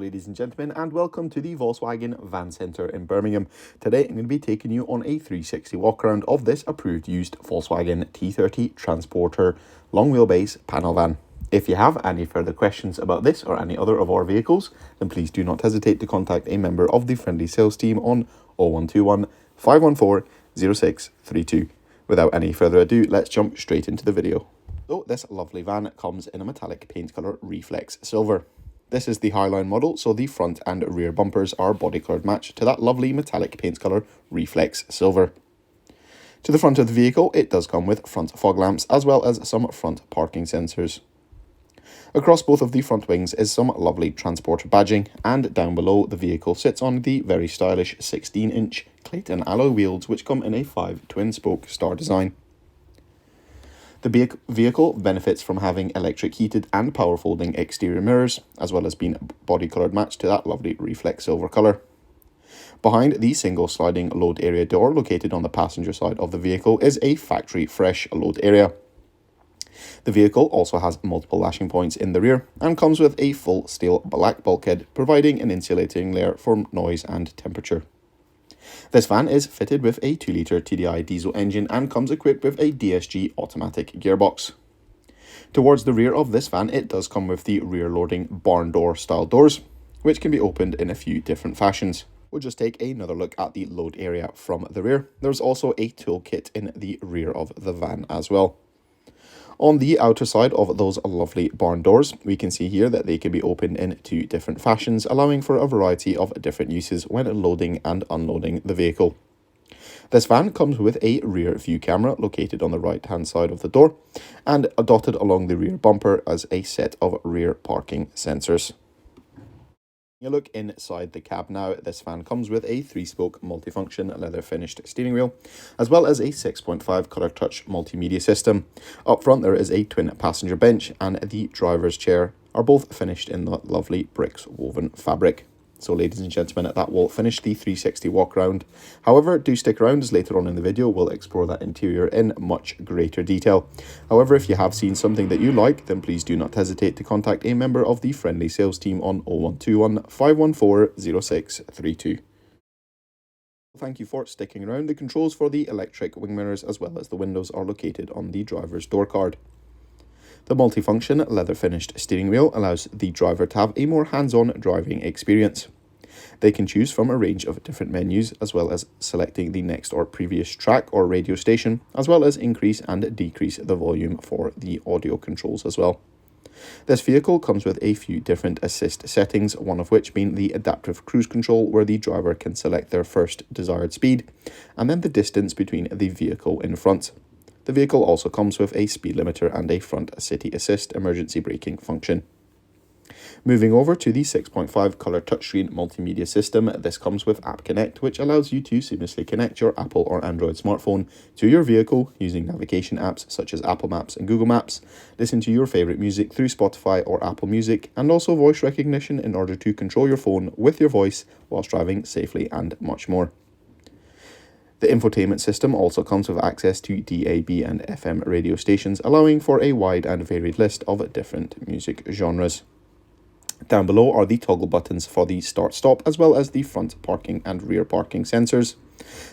ladies and gentlemen, and welcome to the Volkswagen Van Centre in Birmingham. Today I'm going to be taking you on a 360 walk around of this approved used Volkswagen T30 Transporter long wheelbase panel van. If you have any further questions about this or any other of our vehicles, then please do not hesitate to contact a member of the friendly sales team on 0121 514 0632. Without any further ado, let's jump straight into the video. So this lovely van comes in a metallic paint colour Reflex Silver. This is the Highline model, so the front and rear bumpers are body coloured match to that lovely metallic paint colour Reflex Silver. To the front of the vehicle, it does come with front fog lamps as well as some front parking sensors. Across both of the front wings is some lovely transporter badging, and down below the vehicle sits on the very stylish 16-inch Clayton alloy wheels which come in a 5 twin-spoke star design. The vehicle benefits from having electric heated and power folding exterior mirrors, as well as being body coloured match to that lovely Reflex Silver colour. Behind the single sliding load area door located on the passenger side of the vehicle is a factory fresh load area. The vehicle also has multiple lashing points in the rear and comes with a full steel black bulkhead, providing an insulating layer for noise and temperature. This van is fitted with a 2-litre TDI diesel engine and comes equipped with a DSG Automatic gearbox. Towards the rear of this van, it does come with the rear loading barn door style doors, which can be opened in a few different fashions. We'll just take another look at the load area from the rear. There's also a toolkit in the rear of the van as well. On the outer side of those lovely barn doors, we can see here that they can be opened in two different fashions, allowing for a variety of different uses when loading and unloading the vehicle. This van comes with a rear view camera located on the right hand side of the door and dotted along the rear bumper as a set of rear parking sensors. You look inside the cab now. This van comes with a 3-spoke multifunction leather finished steering wheel, as well as a 6.5 colour touch multimedia system. Up front there is a twin passenger bench, and the driver's chair are both finished in the lovely bricks woven fabric. So ladies and gentlemen, that will finish the 360 walk around. However, do stick around, as later on in the video we'll explore that interior in much greater detail. However, if you have seen something that you like, then please do not hesitate to contact a member of the friendly sales team on 0121 514 0632. Thank you for sticking around. The controls for the electric wing mirrors as well as the windows are located on the driver's door card. The multifunction leather finished steering wheel allows the driver to have a more hands-on driving experience. They can choose from a range of different menus, as well as selecting the next or previous track or radio station, as well as increase and decrease the volume for the audio controls as well. This vehicle comes with a few different assist settings, one of which being the adaptive cruise control, where the driver can select their first desired speed and then the distance between the vehicle in front. The vehicle also comes with a speed limiter and a front city assist emergency braking function. Moving over to the 6.5 colour touchscreen multimedia system, this comes with App Connect, which allows you to seamlessly connect your Apple or Android smartphone to your vehicle using navigation apps such as Apple Maps and Google Maps, listen to your favourite music through Spotify or Apple Music, and also voice recognition in order to control your phone with your voice whilst driving safely, and much more. The infotainment system also comes with access to DAB and FM radio stations, allowing for a wide and varied list of different music genres. Down below are the toggle buttons for the start-stop, as well as the front parking and rear parking sensors.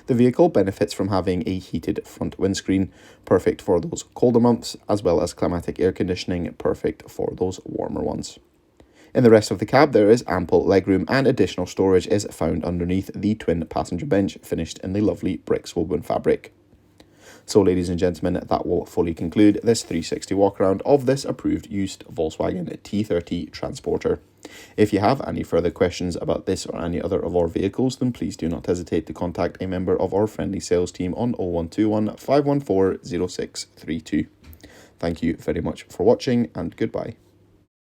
The vehicle benefits from having a heated front windscreen, perfect for those colder months, as well as climatic air conditioning, perfect for those warmer ones. In the rest of the cab, there is ample legroom, and additional storage is found underneath the twin passenger bench finished in the lovely bricks woven fabric. So ladies and gentlemen, that will fully conclude this 360 walk around of this approved used Volkswagen T30 Transporter. If you have any further questions about this or any other of our vehicles, then please do not hesitate to contact a member of our friendly sales team on 0121 514 0632. Thank you very much for watching, and goodbye.